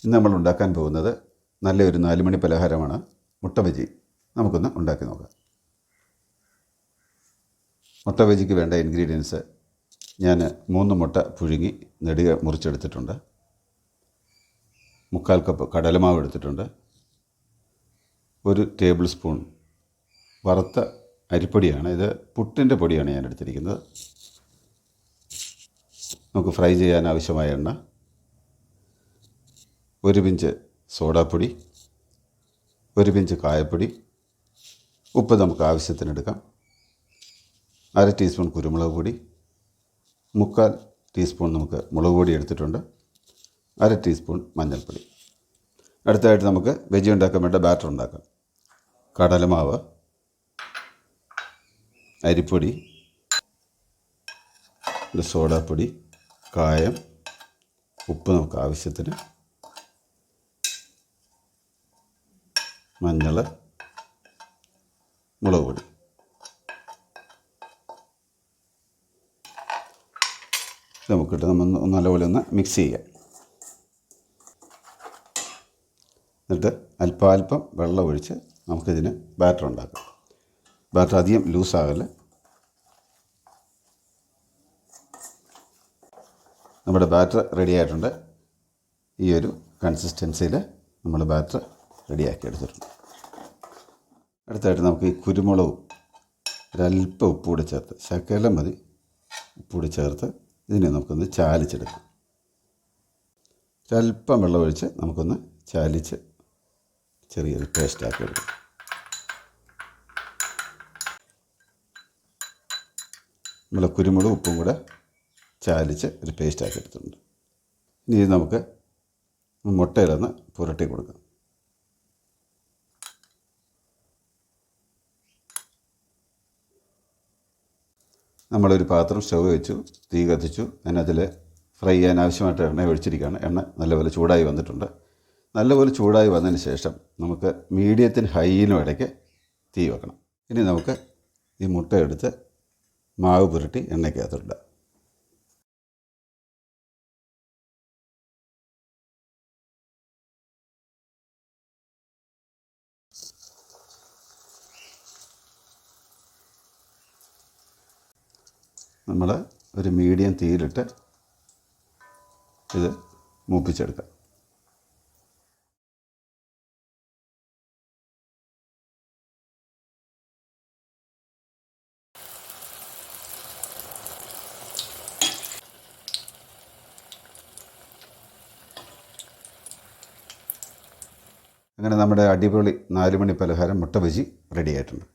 ഇന്ന് നമ്മൾ ഉണ്ടാക്കാൻ പോകുന്നത് നല്ലൊരു 4 മണി പലഹാരമാണ് മുട്ട ബജി. നമുക്കൊന്ന് ഉണ്ടാക്കി നോക്കാം. മുട്ട ബജിക്ക് വേണ്ട ഇൻഗ്രീഡിയൻസ് ഞാൻ 3 മുട്ട പുഴുങ്ങി നെടുക മുറിച്ചെടുത്തിട്ടുണ്ട്. 1/4 കപ്പ് കടലമാവ് എടുത്തിട്ടുണ്ട്. 1 ടേബിൾ സ്പൂൺ വറുത്ത അരിപ്പൊടിയാണ്. ഇത് പുട്ടിൻ്റെ പൊടിയാണ് ഞാൻ എടുത്തിരിക്കുന്നത്. നമുക്ക് ഫ്രൈ ചെയ്യാൻ ആവശ്യമായ എണ്ണ, 1 പിഞ്ച് സോഡാപ്പൊടി, 1 പിഞ്ച് കായപ്പൊടി, ഉപ്പ് നമുക്ക് ആവശ്യത്തിന് എടുക്കാം, 1/2 ടീസ്പൂൺ കുരുമുളക് പൊടി, 1/4 ടീസ്പൂൺ നമുക്ക് മുളക് പൊടി എടുത്തിട്ടുണ്ട്, 1/2 ടീസ്പൂൺ മഞ്ഞൾപ്പൊടി. അടുത്തതായിട്ട് നമുക്ക് ബജി ഉണ്ടാക്കാൻ വേണ്ട ബാറ്റർ ഉണ്ടാക്കാം. കടലമാവ്, അരിപ്പൊടി, സോഡാപ്പൊടി, കായം, ഉപ്പ് നമുക്ക് ആവശ്യത്തിന്, മഞ്ഞൾ, മുളക് പൊടി. നമുക്കിട്ട് നമ്മൾ നല്ലപോലെ ഒന്ന് മിക്സ് ചെയ്യാം. എന്നിട്ട് അല്പാൽപ്പം വെള്ളം ഒഴിച്ച് നമുക്കിതിന് ബാറ്റർ ഉണ്ടാക്കാം. ബാറ്റർ അധികം ലൂസാകല്ല. നമ്മുടെ ബാറ്റർ റെഡി ആയിട്ടുണ്ട്. ഈ ഒരു കൺസിസ്റ്റൻസിയിൽ നമ്മൾ ബാറ്റർ റെഡിയാക്കി എടുത്തിട്ടുണ്ട്. അടുത്തായിട്ട് നമുക്ക് ഈ കുരുമുളകും ഒരല്പം ഉപ്പുകൂടി ചേർത്ത്, ശകലം മതി ഉപ്പുകൂടി ചേർത്ത് ഇതിനെ നമുക്കൊന്ന് ചാലിച്ചെടുക്കാം. ഒരല്പം വെള്ളം ഒഴിച്ച് നമുക്കൊന്ന് ചാലിച്ച് ചെറിയൊരു പേസ്റ്റാക്കി എടുക്കാം. നമ്മൾ കുരുമുളകും ഉപ്പും കൂടെ ചാലിച്ച് ഒരു പേസ്റ്റാക്കി എടുത്തിട്ടുണ്ട്. ഇനി ഇത് നമുക്ക് മുട്ടയിലൊന്ന് പുരട്ടി കൊടുക്കാം. നമ്മളൊരു പാത്രം സ്റ്റൗ വെച്ചു, തീ കത്തിച്ചു. അതിനകത്തിൽ ഫ്രൈ ചെയ്യാൻ ആവശ്യമായിട്ട് എണ്ണ ഒഴിച്ചിരിക്കുകയാണ്. എണ്ണ നല്ലപോലെ ചൂടായി വന്നിട്ടുണ്ട്. നല്ലപോലെ ചൂടായി വന്നതിന് ശേഷം നമുക്ക് മീഡിയത്തിന് ഹൈയിനും ഇടയ്ക്ക് തീ വെക്കണം. ഇനി നമുക്ക് ഈ മുട്ട എടുത്ത് മാവ് പുരട്ടി എണ്ണയ്ക്കകത്തിടാം. നമ്മൾ ഒരു മീഡിയം തീയിലിട്ട് ഇത് മൂപ്പിച്ചെടുക്കാം. അങ്ങനെ നമ്മുടെ അടിപൊളി 4 മണി പലഹാരം മുട്ട ബജി റെഡി ആയിട്ടുണ്ട്.